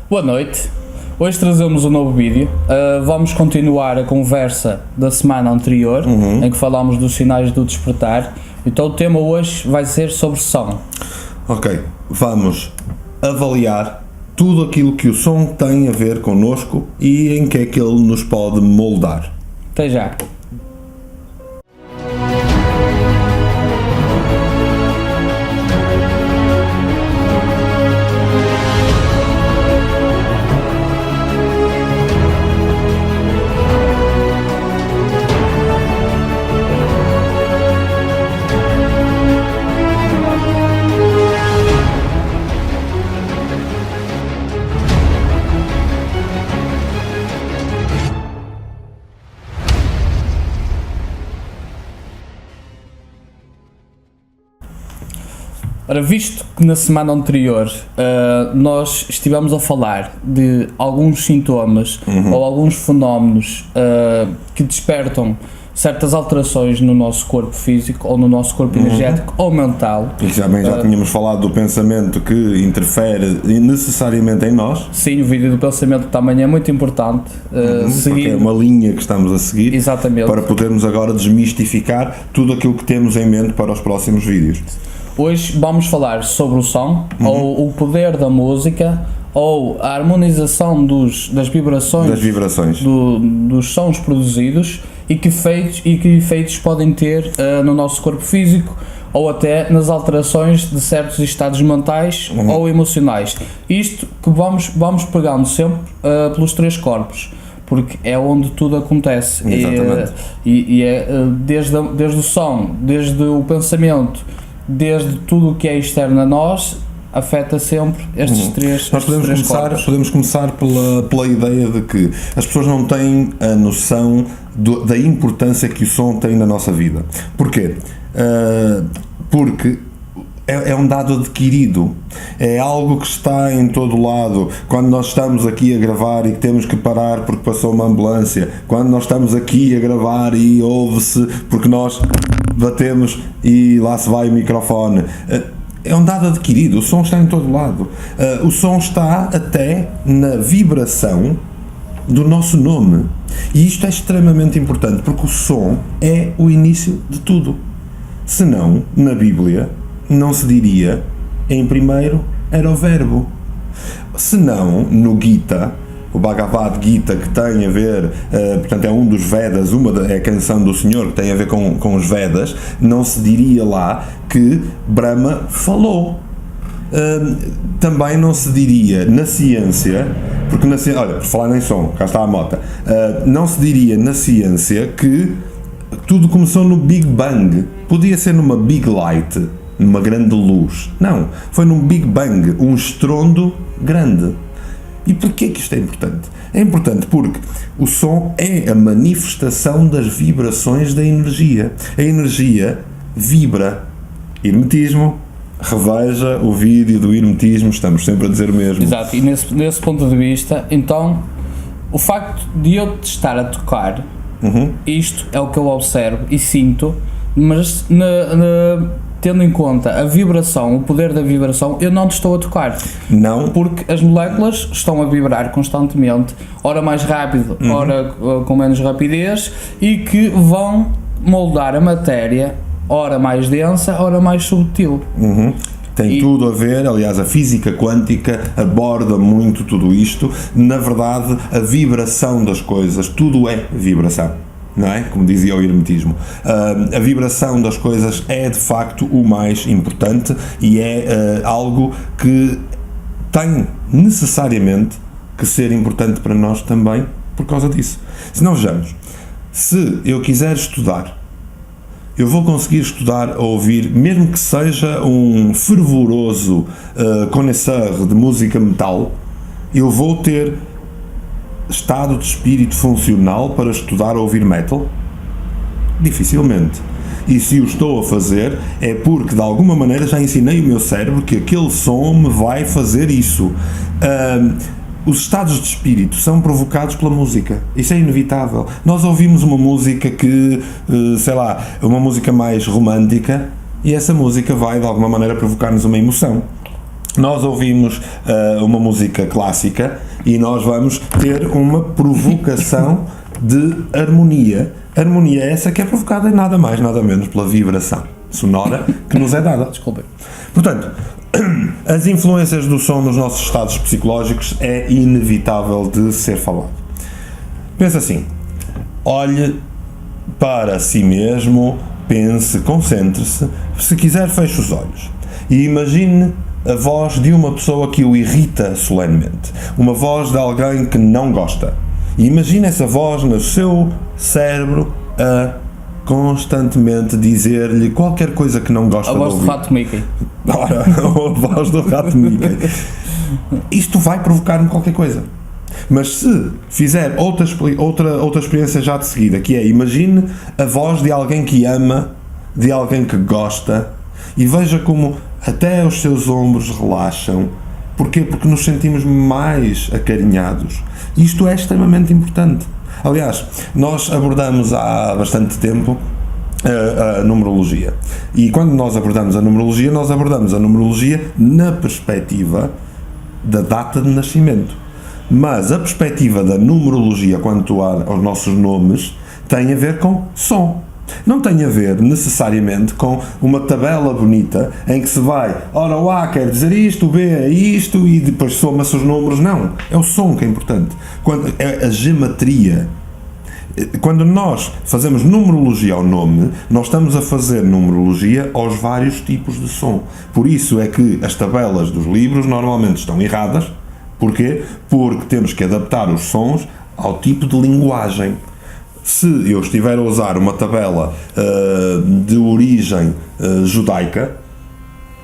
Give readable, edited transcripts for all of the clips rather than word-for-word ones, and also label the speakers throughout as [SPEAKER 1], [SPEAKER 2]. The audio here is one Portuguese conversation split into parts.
[SPEAKER 1] Boa noite, hoje trazemos um novo vídeo. Vamos continuar a conversa da semana anterior, em que falámos dos sinais do despertar. Então o tema hoje vai ser sobre som.
[SPEAKER 2] Ok, vamos avaliar tudo aquilo que o som tem a ver connosco e em que é que ele nos pode moldar.
[SPEAKER 1] Até já. Ora, visto que na semana anterior nós estivemos a falar de alguns sintomas ou alguns fenómenos que despertam certas alterações no nosso corpo físico ou no nosso corpo energético ou mental.
[SPEAKER 2] E já tínhamos falado do pensamento que interfere necessariamente em nós.
[SPEAKER 1] Sim, o vídeo do pensamento também é muito importante seguir.
[SPEAKER 2] Porque é uma linha que estamos a seguir.
[SPEAKER 1] Exatamente.
[SPEAKER 2] Para podermos agora desmistificar tudo aquilo que temos em mente para os próximos vídeos.
[SPEAKER 1] Hoje vamos falar sobre o som, ou o poder da música, ou a harmonização das vibrações, dos sons produzidos e que efeitos podem ter no nosso corpo físico ou até nas alterações de certos estados mentais ou emocionais. Isto que vamos pegando sempre pelos três corpos, porque é onde tudo acontece.
[SPEAKER 2] Exatamente.
[SPEAKER 1] E é desde o som, desde o pensamento, desde tudo o que é externo a nós, afeta sempre estes três.
[SPEAKER 2] Nós podemos começar pela ideia de que as pessoas não têm a noção da importância que o som tem na nossa vida. Porquê? Porque é um dado adquirido, é algo que está em todo lado. Quando nós estamos aqui a gravar e temos que parar porque passou uma ambulância, quando nós estamos aqui a gravar e ouve-se porque nós batemos e lá se vai o microfone, é um dado adquirido. O som está em todo lado. O som está até na vibração do nosso nome, e isto é extremamente importante porque o som é o início de tudo. Senão, na Bíblia não se diria em primeiro era o verbo. Senão, no Gita, o Bhagavad Gita, que tem a ver, portanto é um dos Vedas, é a canção do Senhor que tem a ver com os Vedas, não se diria lá que Brahma falou. Também não se diria na ciência, porque na ciência, olha, por falar em som, cá está a mota, não se diria na ciência que tudo começou no Big Bang. Podia ser numa Big Light, numa grande luz. Não, foi num Big Bang, um estrondo grande. E porquê que isto é importante? É importante porque o som é a manifestação das vibrações da energia. A energia vibra. Hermetismo, reveja o vídeo do hermetismo, estamos sempre a dizer o mesmo.
[SPEAKER 1] Exato, e nesse ponto de vista, então, o facto de eu te estar a tocar, isto é o que eu observo e sinto, mas tendo em conta a vibração, o poder da vibração, eu não te estou a tocar.
[SPEAKER 2] Não.
[SPEAKER 1] Porque as moléculas estão a vibrar constantemente, ora mais rápido, ora com menos rapidez, e que vão moldar a matéria, ora mais densa, ora mais subtil.
[SPEAKER 2] Tem tudo a ver, aliás, a física quântica aborda muito tudo isto. Na verdade, a vibração das coisas, tudo é vibração. Não é? Como dizia o hermetismo, a vibração das coisas é de facto o mais importante e é algo que tem necessariamente que ser importante para nós também por causa disso. Se não, vejamos, se eu quiser estudar, eu vou conseguir estudar a ouvir, mesmo que seja um fervoroso conhecedor de música metal, eu vou ter estado de espírito funcional para estudar a ouvir metal? Dificilmente. E se o estou a fazer é porque de alguma maneira já ensinei o meu cérebro que aquele som me vai fazer isso. Os estados de espírito são provocados pela música. Isso é inevitável. Nós ouvimos uma música que, sei lá, uma música mais romântica, e essa música vai de alguma maneira provocar-nos uma emoção. nós ouvimos uma música clássica e nós vamos ter uma provocação de harmonia. Harmonia essa que é provocada nada mais, nada menos pela vibração sonora que nos é dada.
[SPEAKER 1] Desculpem.
[SPEAKER 2] Portanto, as influências do som nos nossos estados psicológicos é inevitável de ser falado. Pensa assim, olhe para si mesmo, pense, concentre-se, se quiser feche os olhos e imagine a voz de uma pessoa que o irrita solenemente, uma voz de alguém que não gosta. E imagine essa voz no seu cérebro a constantemente dizer-lhe qualquer coisa que não gosta de ouvir.
[SPEAKER 1] A voz do rato Mickey.
[SPEAKER 2] Ora, a voz do rato Mickey. Isto vai provocar-me qualquer coisa. Mas se fizer outra experiência já de seguida, que é, imagine a voz de alguém que ama, de alguém que gosta, e veja como até os seus ombros relaxam. Porquê? Porque nos sentimos mais acarinhados. Isto é extremamente importante. Aliás, nós abordamos há bastante tempo a numerologia. E quando nós abordamos a numerologia na perspectiva da data de nascimento. Mas a perspectiva da numerologia quanto aos nossos nomes tem a ver com som. Não tem a ver necessariamente com uma tabela bonita em que se vai, ora o A quer dizer isto, o B é isto e depois soma-se os números. Não, é o som que é importante. É a geometria. Quando nós fazemos numerologia ao nome, nós estamos a fazer numerologia aos vários tipos de som. Por isso é que as tabelas dos livros normalmente estão erradas. Porquê? Porque temos que adaptar os sons ao tipo de linguagem. Se eu estiver a usar uma tabela de origem judaica,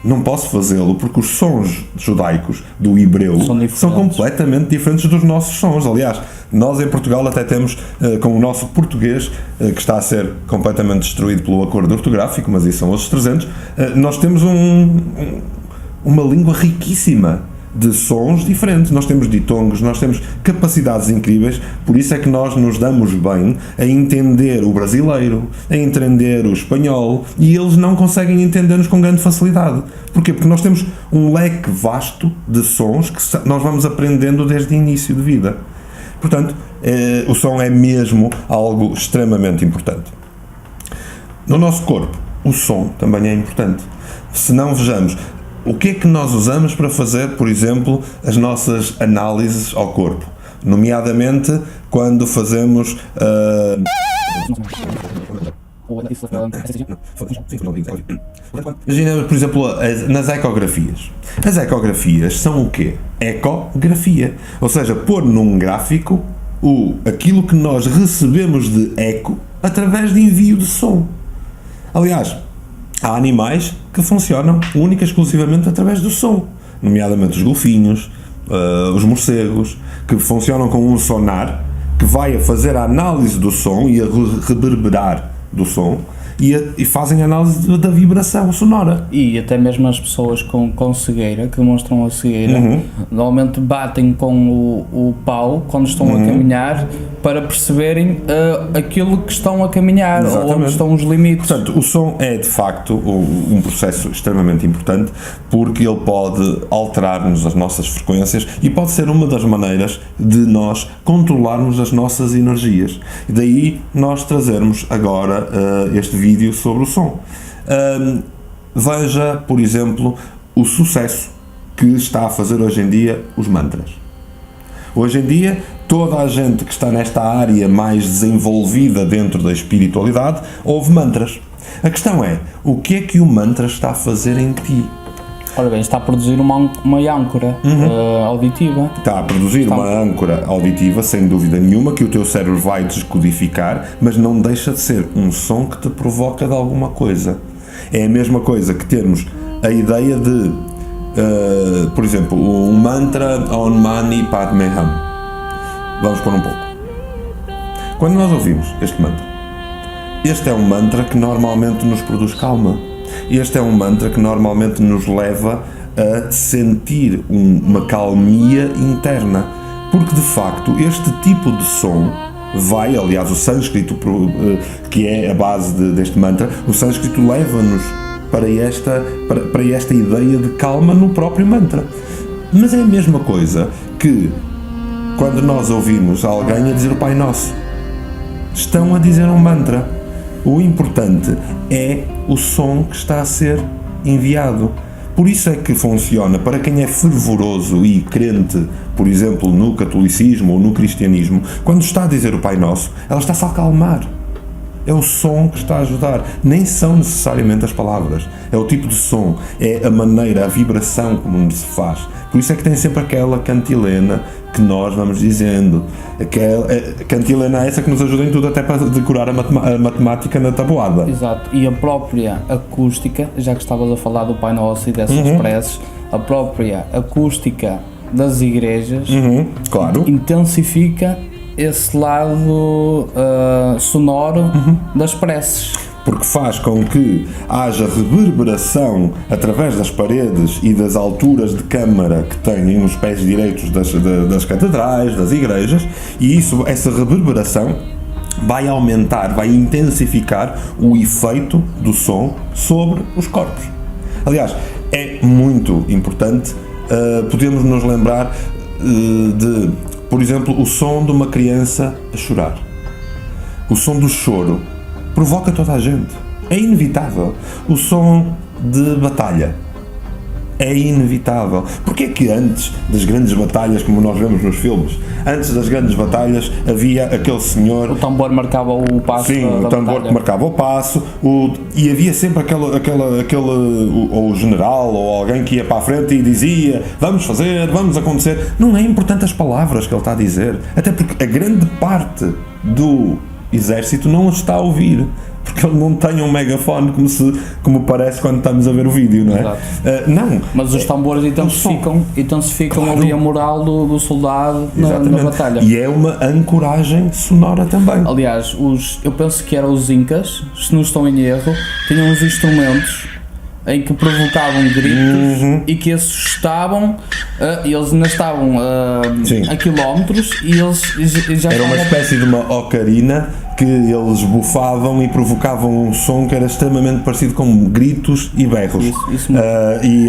[SPEAKER 2] não posso fazê-lo porque os sons judaicos do hebreu são completamente diferentes dos nossos sons. Aliás, nós em Portugal até temos, com o nosso português, que está a ser completamente destruído pelo acordo ortográfico, mas isso são outros 300, nós temos uma língua riquíssima de sons diferentes, nós temos ditongos, nós temos capacidades incríveis, por isso é que nós nos damos bem a entender o brasileiro, a entender o espanhol, e eles não conseguem entender-nos com grande facilidade. Porquê? Porque nós temos um leque vasto de sons que nós vamos aprendendo desde o início de vida. Portanto, o som é mesmo algo extremamente importante. No nosso corpo, o som também é importante. Se não vejamos, o que é que nós usamos para fazer, por exemplo, as nossas análises ao corpo? Nomeadamente, quando fazemos... Imaginemos, por exemplo, nas ecografias. As ecografias são o quê? Ecografia. Ou seja, pôr num gráfico aquilo que nós recebemos de eco através de envio de som. Aliás, há animais que funcionam única e exclusivamente através do som, nomeadamente os golfinhos, os morcegos, que funcionam com um sonar que vai a fazer a análise do som e a reverberar do som e fazem a análise da vibração sonora.
[SPEAKER 1] E até mesmo as pessoas com cegueira, que demonstram a cegueira, normalmente batem com o pau quando estão a caminhar para perceberem aquilo que estão a caminhar. Exatamente. Ou onde estão os limites.
[SPEAKER 2] Portanto, o som é de facto um processo extremamente importante porque ele pode alterar-nos as nossas frequências e pode ser uma das maneiras de nós controlarmos as nossas energias. E daí nós trazermos agora este vídeo sobre o som. Veja, por exemplo, o sucesso que está a fazer hoje em dia os mantras. Hoje em dia, toda a gente que está nesta área mais desenvolvida dentro da espiritualidade ouve mantras. A questão é, o que é que o mantra está a fazer em ti?
[SPEAKER 1] Ora bem, está a produzir uma âncora auditiva.
[SPEAKER 2] Está a produzir uma âncora auditiva, sem dúvida nenhuma, que o teu cérebro vai descodificar, mas não deixa de ser um som que te provoca de alguma coisa. É a mesma coisa que termos a ideia de, por exemplo, um mantra Om Mani Padme Hum. Vamos pôr um pouco. Quando nós ouvimos este é um mantra que normalmente nos produz calma. Este é um mantra que normalmente nos leva a sentir uma calmia interna, porque de facto este tipo de som aliás o sânscrito, que é a base deste mantra, o sânscrito leva-nos para esta ideia de calma no próprio mantra. Mas é a mesma coisa que quando nós ouvimos alguém a dizer o Pai Nosso. Estão a dizer um mantra. O importante é o som que está a ser enviado. Por isso é que funciona para quem é fervoroso e crente, por exemplo, no catolicismo ou no cristianismo. Quando está a dizer o Pai Nosso, ela está-se a acalmar. É o som que está a ajudar. Nem são necessariamente as palavras. É o tipo de som, é a maneira, a vibração como se faz. Por isso é que tem sempre aquela cantilena que nós vamos dizendo. Aquela cantilena é essa que nos ajuda em tudo, até para decorar a matemática na tabuada.
[SPEAKER 1] Exato. E a própria acústica, já que estavas a falar do Pai Nosso e dessas preces, a própria acústica das igrejas
[SPEAKER 2] claro.
[SPEAKER 1] intensifica esse lado sonoro das preces.
[SPEAKER 2] Porque faz com que haja reverberação através das paredes e das alturas de câmara que têm nos pés direitos das catedrais, das igrejas, e essa reverberação vai aumentar, vai intensificar o efeito do som sobre os corpos. Aliás, é muito importante podermos nos lembrar de, por exemplo, o som de uma criança a chorar. O som do choro provoca toda a gente. É inevitável. O som de batalha é inevitável. Porque é que antes das grandes batalhas, como nós vemos nos filmes, antes das grandes batalhas havia aquele senhor...
[SPEAKER 1] O tambor marcava o passo.
[SPEAKER 2] Sim, o tambor que marcava o passo, e havia sempre ou o general ou alguém que ia para a frente e dizia vamos fazer, vamos acontecer. Não é importante as palavras que ele está a dizer, até porque a grande parte do exército não o está a ouvir, porque ele não tem um megafone como parece quando estamos a ver o vídeo, não é?
[SPEAKER 1] Não. Mas os tambores intensificam claro. Ali a moral do soldado na batalha.
[SPEAKER 2] E é uma ancoragem sonora também.
[SPEAKER 1] Aliás, eu penso que eram os Incas, se não estou em erro, tinham uns instrumentos em que provocavam gritos e que assustavam, eles ainda estavam a quilómetros e eles já
[SPEAKER 2] era uma espécie de uma ocarina que eles bufavam e provocavam um som que era extremamente parecido com gritos e berros.
[SPEAKER 1] Isso
[SPEAKER 2] e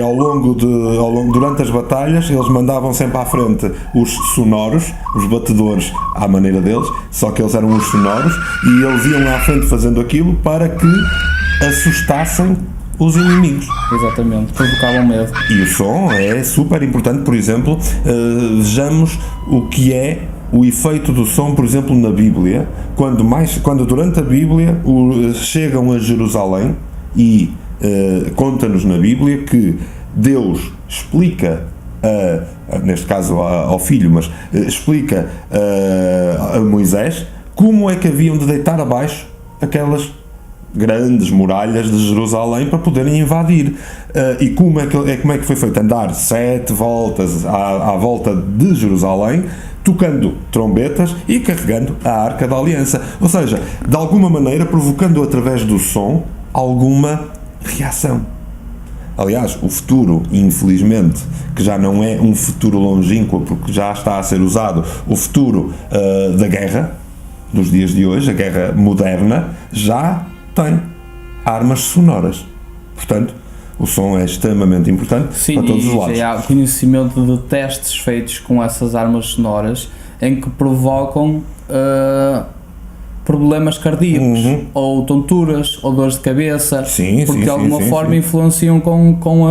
[SPEAKER 2] durante as batalhas eles mandavam sempre à frente os sonoros, os batedores à maneira deles, só que eles eram os sonoros e eles iam à frente fazendo aquilo para que assustassem os inimigos.
[SPEAKER 1] Exatamente, provocavam medo.
[SPEAKER 2] E o som é super importante. Por exemplo, vejamos o que é o efeito do som, por exemplo, na Bíblia, quando durante a Bíblia chegam a Jerusalém e conta-nos na Bíblia que Deus explica, neste caso ao filho, mas explica a Moisés como é que haviam de deitar abaixo aquelas grandes muralhas de Jerusalém para poderem invadir. E como é que foi feito? Andar 7 voltas à volta de Jerusalém, tocando trombetas e carregando a Arca da Aliança. Ou seja, de alguma maneira provocando através do som alguma reação. Aliás, o futuro, infelizmente, que já não é um futuro longínquo, porque já está a ser usado, o futuro da guerra, dos dias de hoje, a guerra moderna, já tem armas sonoras. Portanto, o som é extremamente importante para todos os lados.
[SPEAKER 1] Sim, há conhecimento de testes feitos com essas armas sonoras em que provocam problemas cardíacos, ou tonturas, ou dores de cabeça, porque de alguma forma influenciam com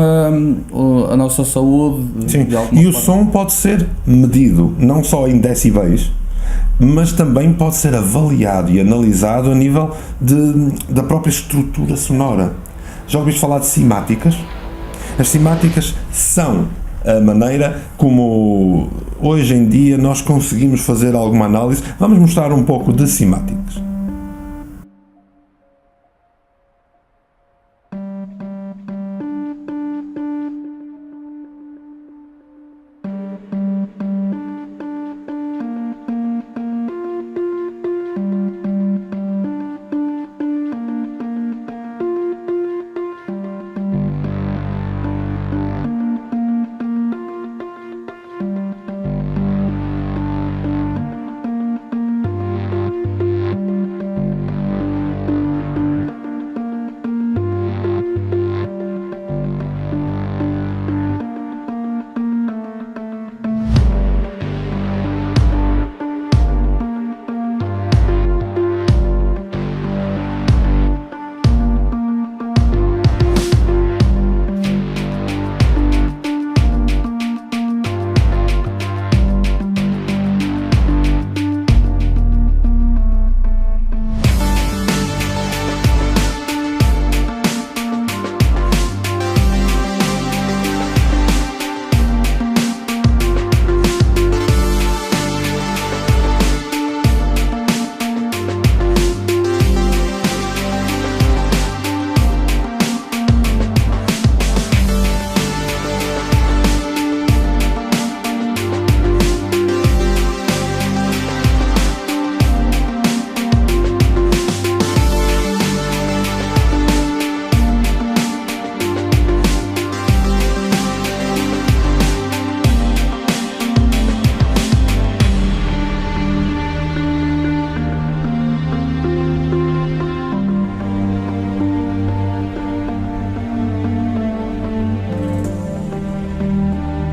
[SPEAKER 1] a nossa saúde.
[SPEAKER 2] Sim. E o som pode ser medido não só em decibéis, mas também pode ser avaliado e analisado a nível da própria estrutura sonora. Já ouviste falar de cimáticas? As cimáticas são a maneira como hoje em dia nós conseguimos fazer alguma análise. Vamos mostrar um pouco de cimáticas.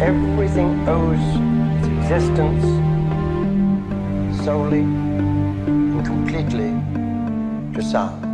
[SPEAKER 3] Everything owes its existence solely and completely to sound.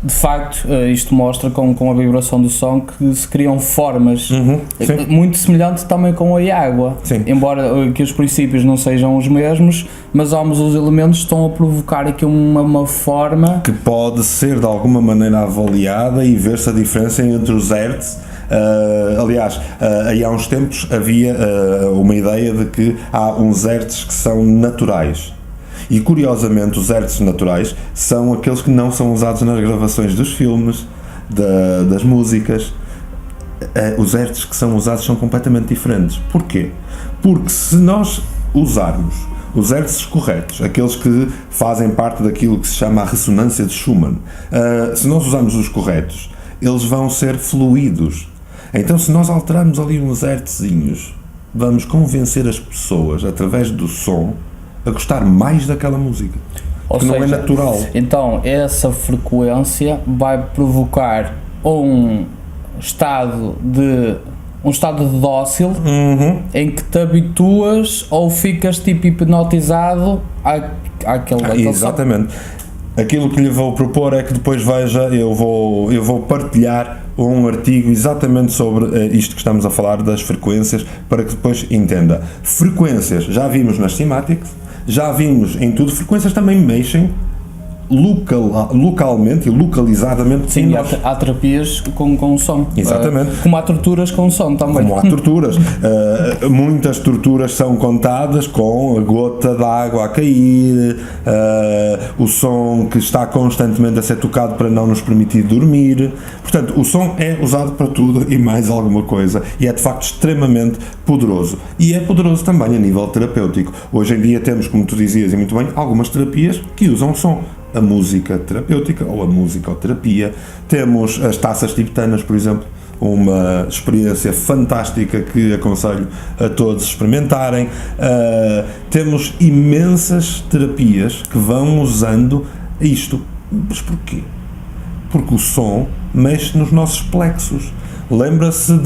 [SPEAKER 1] De facto, isto mostra com a vibração do som que se criam formas muito semelhantes também com a água.
[SPEAKER 2] Sim.
[SPEAKER 1] Embora que os princípios não sejam os mesmos, mas ambos os elementos estão a provocar aqui uma forma
[SPEAKER 2] que pode ser de alguma maneira avaliada e ver-se a diferença entre os hertz. Aliás, aí há uns tempos havia uma ideia de que há uns hertz que são naturais. E curiosamente os hertz naturais são aqueles que não são usados nas gravações dos filmes, das músicas. Os hertz que são usados são completamente diferentes. Porquê? Porque se nós usarmos os hertz corretos, aqueles que fazem parte daquilo que se chama a ressonância de Schumann, se nós usarmos os corretos, eles vão ser fluidos. Então, se nós alterarmos ali uns hertzinhos, vamos convencer as pessoas, através do som, a gostar mais daquela música, que não é natural.
[SPEAKER 1] Então, essa frequência vai provocar um estado de dócil em que te habituas ou ficas tipo hipnotizado àquele
[SPEAKER 2] Exatamente. Aquilo que lhe vou propor é que depois veja, eu vou partilhar um artigo exatamente sobre isto que estamos a falar das frequências, para que depois entenda. Frequências já vimos nas Cymatics, já vimos em tudo. Frequências também mexem localmente e localizadamente.
[SPEAKER 1] Sim, há terapias com som.
[SPEAKER 2] Exatamente.
[SPEAKER 1] Como há torturas com som também.
[SPEAKER 2] Como há torturas. Muitas torturas são contadas com a gota de água a cair, o som que está constantemente a ser tocado para não nos permitir dormir. Portanto, o som é usado para tudo e mais alguma coisa, e é de facto extremamente poderoso. E é poderoso também a nível terapêutico. Hoje em dia temos, como tu dizias e muito bem, algumas terapias que usam som. A música terapêutica ou a musicoterapia. Temos as taças tibetanas, por exemplo, uma experiência fantástica que aconselho a todos experimentarem. Temos imensas terapias que vão usando isto. Mas porquê? Porque o som mexe nos nossos plexos. Lembra-se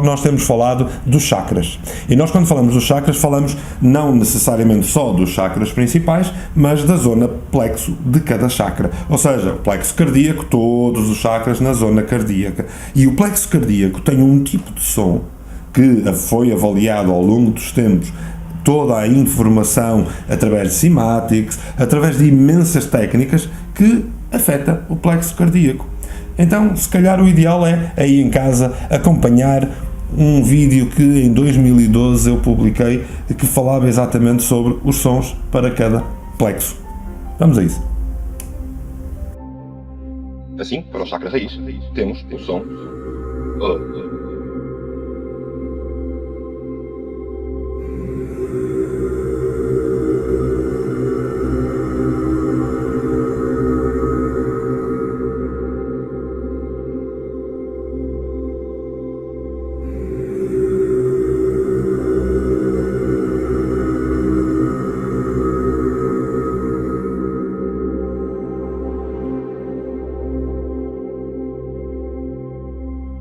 [SPEAKER 2] nós temos falado dos chakras, e nós, quando falamos dos chakras, falamos não necessariamente só dos chakras principais, mas da zona plexo de cada chakra, ou seja, o plexo cardíaco, todos os chakras na zona cardíaca. E o plexo cardíaco tem um tipo de som que foi avaliado ao longo dos tempos, toda a informação através de Cymatics, através de imensas técnicas que afeta o plexo cardíaco. Então, se calhar o ideal é, aí em casa, acompanhar um vídeo que em 2012 eu publiquei, que falava exatamente sobre os sons para cada plexo. Vamos a isso.
[SPEAKER 4] Assim, para o chakra raiz, temos o som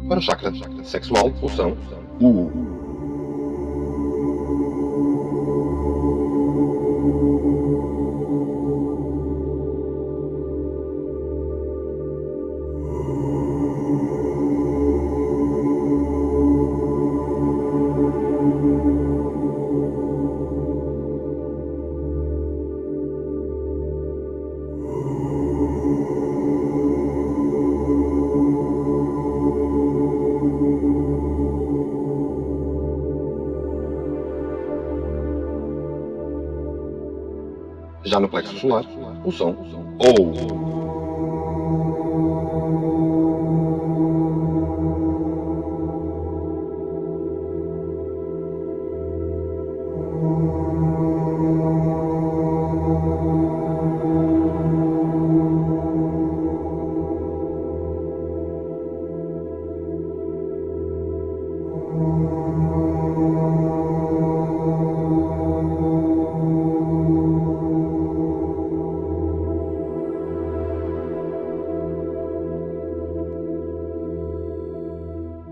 [SPEAKER 4] para o chakra sexual, o som Já no plexo solar, o som OU.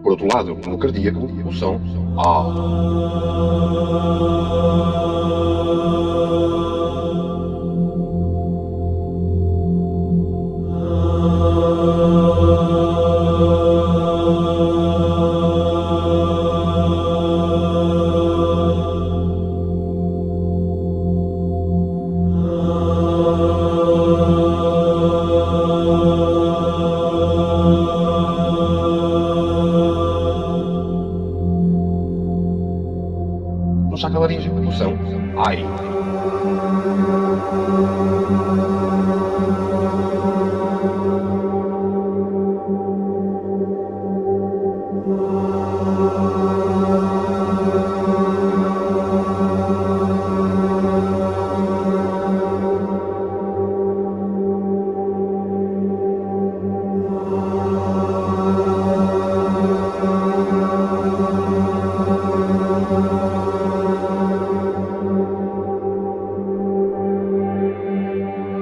[SPEAKER 4] Por outro lado, no cardíaco, o som A. No chakra laríngeo, o som AI.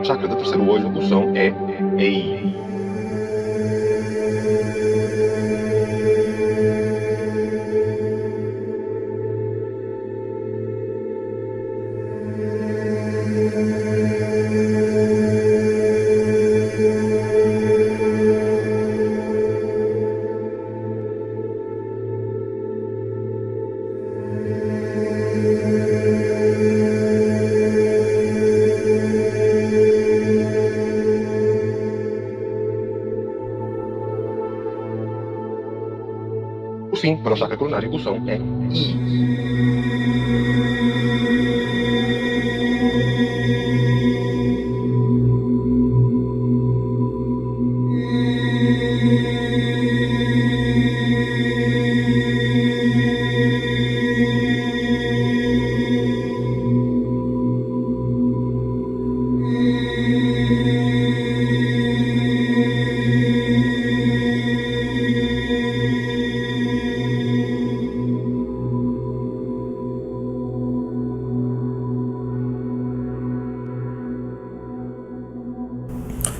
[SPEAKER 4] Chakra do terceiro olho, o som é EI. Por fim, para o chakra coronário, o som é I.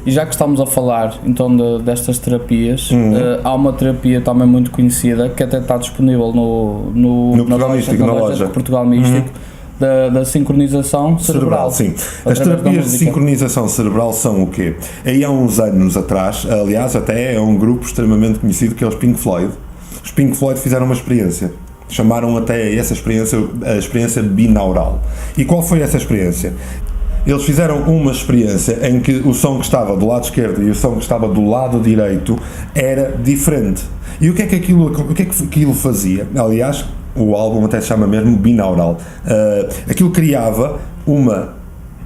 [SPEAKER 1] E já que estamos a falar então destas terapias, há uma terapia também muito conhecida que até está disponível no
[SPEAKER 2] Portugal Místico, na loja
[SPEAKER 1] Portugal Místico, da sincronização cerebral.
[SPEAKER 2] Sim. As terapias de sincronização cerebral são o quê? Aí há uns anos atrás, aliás, até é um grupo extremamente conhecido que é os Pink Floyd. Os Pink Floyd fizeram uma experiência. Chamaram até essa experiência a experiência binaural. E qual foi essa experiência? Eles fizeram uma experiência em que o som que estava do lado esquerdo e o som que estava do lado direito era diferente. E o que é que aquilo fazia? Aliás, o álbum até se chama mesmo binaural. Aquilo criava uma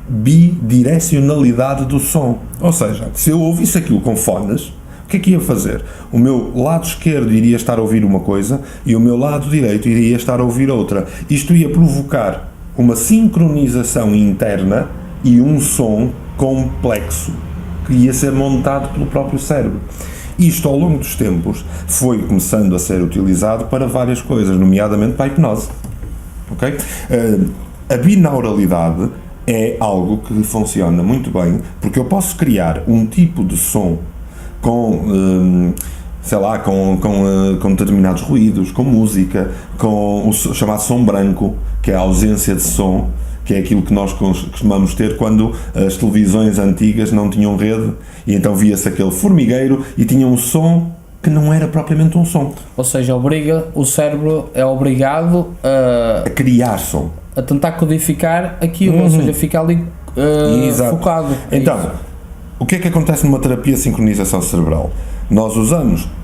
[SPEAKER 2] bidirecionalidade do som. Ou seja, se eu ouvisse aquilo com fones, o que é que ia fazer? O meu lado esquerdo iria estar a ouvir uma coisa e o meu lado direito iria estar a ouvir outra. Isto ia provocar uma sincronização interna e um som complexo que ia ser montado pelo próprio cérebro. Isto, ao longo dos tempos, foi começando a ser utilizado para várias coisas, nomeadamente para a hipnose. Okay? A binauralidade é algo que funciona muito bem, porque eu posso criar um tipo de som com determinados ruídos, com música, com o chamado som branco, que é a ausência de som, que é aquilo que nós costumamos ter quando as televisões antigas não tinham rede, e então via-se aquele formigueiro e tinha um som que não era propriamente um som.
[SPEAKER 1] Ou seja, o cérebro é obrigado a criar
[SPEAKER 2] som,
[SPEAKER 1] a tentar codificar aquilo, ou seja, fica ali focado.
[SPEAKER 2] Então, o que é que acontece numa terapia de sincronização cerebral? Nós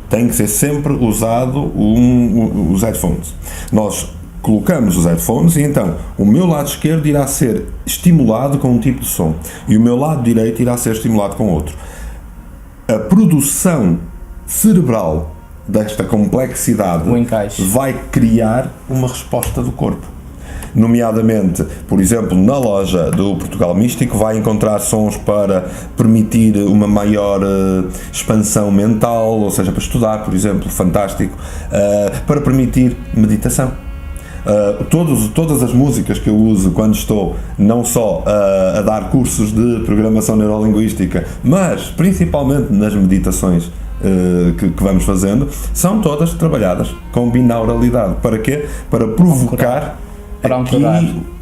[SPEAKER 2] tem que ser sempre usado os headphones. Nós colocamos os headphones e então o meu lado esquerdo irá ser estimulado com um tipo de som e o meu lado direito irá ser estimulado com outro. A produção cerebral desta complexidade vai criar uma resposta do corpo. Nomeadamente, por exemplo, na loja do Portugal Místico vai encontrar sons para permitir uma maior expansão mental, ou seja, para estudar, por exemplo, fantástico, para permitir meditação. Todas as músicas que eu uso quando estou não só a dar cursos de programação neurolinguística, mas principalmente nas meditações que vamos fazendo, são todas trabalhadas com binauralidade. Para quê? Para provocar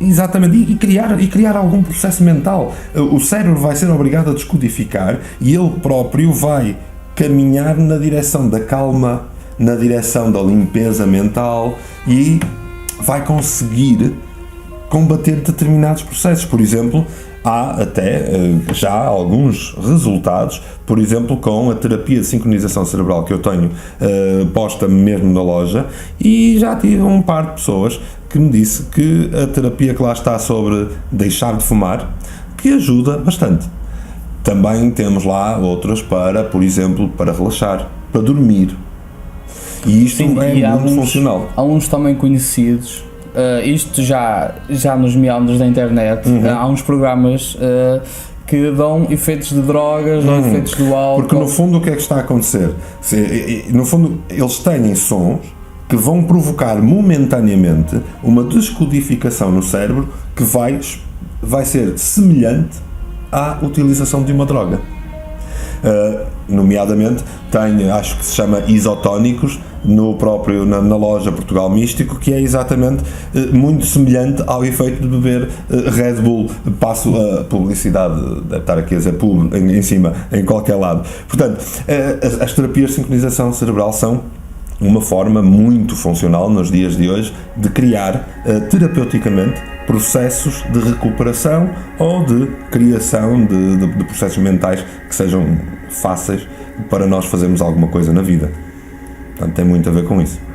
[SPEAKER 2] exatamente, e criar algum processo mental. O cérebro vai ser obrigado a descodificar e ele próprio vai caminhar na direção da calma, na direção da limpeza mental e vai conseguir combater determinados processos. Por exemplo, há até já alguns resultados, por exemplo, com a terapia de sincronização cerebral que eu tenho posta mesmo na loja, e já tive um par de pessoas que me disse que a terapia que lá está sobre deixar de fumar, que ajuda bastante. Também temos lá outras para, por exemplo, para relaxar, para dormir. E isto é muito funcional.
[SPEAKER 1] Há uns também conhecidos, isto já nos meandros da internet, há uns programas que dão efeitos de drogas, dão efeitos do álcool.
[SPEAKER 2] Porque no fundo o que é que está a acontecer? No fundo eles têm sons que vão provocar momentaneamente uma descodificação no cérebro que vai ser semelhante à utilização de uma droga. Nomeadamente tem, acho que se chama isotónicos na loja Portugal Místico, que é exatamente muito semelhante ao efeito de beber Red Bull. Passo a publicidade, deve estar aqui a dizer pub em cima, em qualquer lado. Portanto, as terapias de sincronização cerebral são uma forma muito funcional nos dias de hoje de criar terapeuticamente processos de recuperação ou de criação de processos mentais que sejam fáceis para nós fazermos alguma coisa na vida. Portanto, tem muito a ver com isso.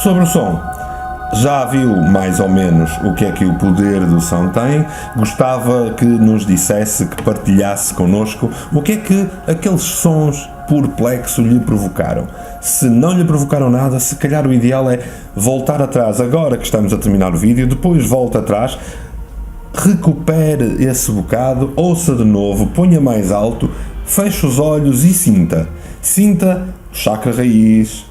[SPEAKER 2] Sobre o som, já viu mais ou menos o que é que o poder do som tem. Gostava que nos dissesse, que partilhasse connosco o que é que aqueles sons por plexo lhe provocaram. Se não lhe provocaram nada, se calhar o ideal é voltar atrás, agora que estamos a terminar o vídeo, depois volta atrás, recupere esse bocado, ouça de novo, ponha mais alto, feche os olhos e sinta o chakra raiz,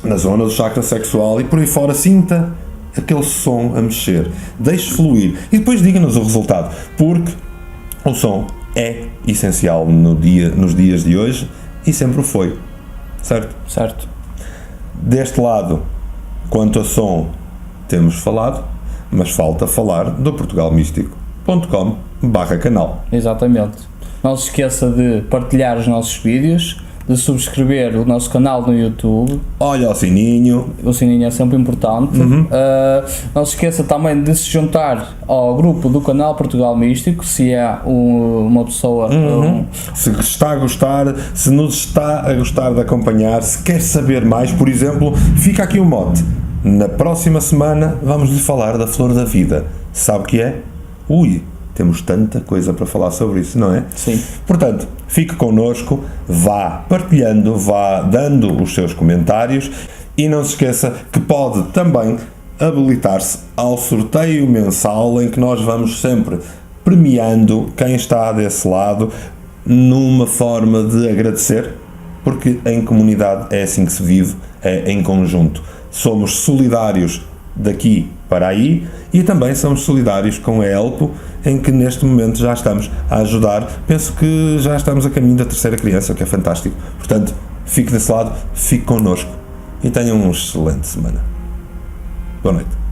[SPEAKER 2] na zona do chakra sexual e por aí fora, sinta aquele som a mexer, deixe fluir e depois diga-nos o resultado, porque o som é essencial nos dias de hoje e sempre o foi, certo?
[SPEAKER 1] Certo.
[SPEAKER 2] Deste lado, quanto a som, temos falado, mas falta falar do portugalmístico.com/canal.
[SPEAKER 1] Exatamente. Não se esqueça de partilhar os nossos vídeos, de subscrever o nosso canal no YouTube.
[SPEAKER 2] Olha o sininho.
[SPEAKER 1] O sininho é sempre importante. Não se esqueça também de se juntar ao grupo do canal Portugal Místico, se é uma pessoa...
[SPEAKER 2] Se está a gostar, se nos está a gostar de acompanhar, se quer saber mais, por exemplo, fica aqui um mote. Na próxima semana vamos lhe falar da flor da vida. Sabe o que é? Temos tanta coisa para falar sobre isso, não é?
[SPEAKER 1] Sim.
[SPEAKER 2] Portanto, fique connosco, vá partilhando, vá dando os seus comentários e não se esqueça que pode também habilitar-se ao sorteio mensal em que nós vamos sempre premiando quem está desse lado numa forma de agradecer, porque em comunidade é assim que se vive, é em conjunto. Somos solidários daqui para aí e também somos solidários com a Elpo, em que neste momento já estamos a ajudar. Penso que já estamos a caminho da terceira criança, o que é fantástico. Portanto, fique desse lado, fique connosco e tenham uma excelente semana. Boa noite.